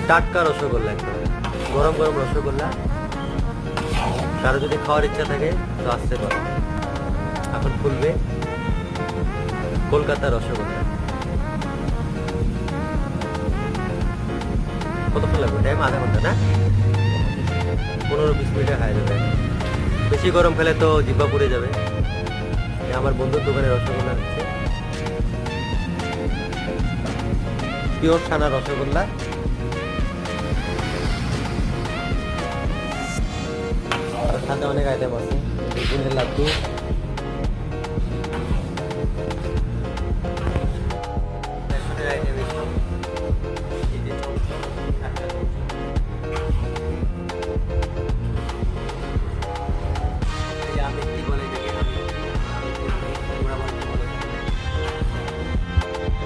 টাটকা রসগোল্লা একেবারে গরম গরম রসগোল্লা। কারো যদি খাওয়ার ইচ্ছা থাকে তো আসতে পারো। এখন খুলবে কলকাতা রসগোল্লা। কতক্ষণ লাগবে টাইম? আধা ঘন্টা না, 15-20 মিনিটে খাওয়া যাবে। বেশি গরম খেলে তো জিহ্বা পুড়ে যাবে। আমার বন্ধুর দোকানে রসগোল্লা হচ্ছে, পিওর ছানা রসগোল্লা। আর সাথে অনেক আইটেম আছে, বেগুনের লাড্ডু,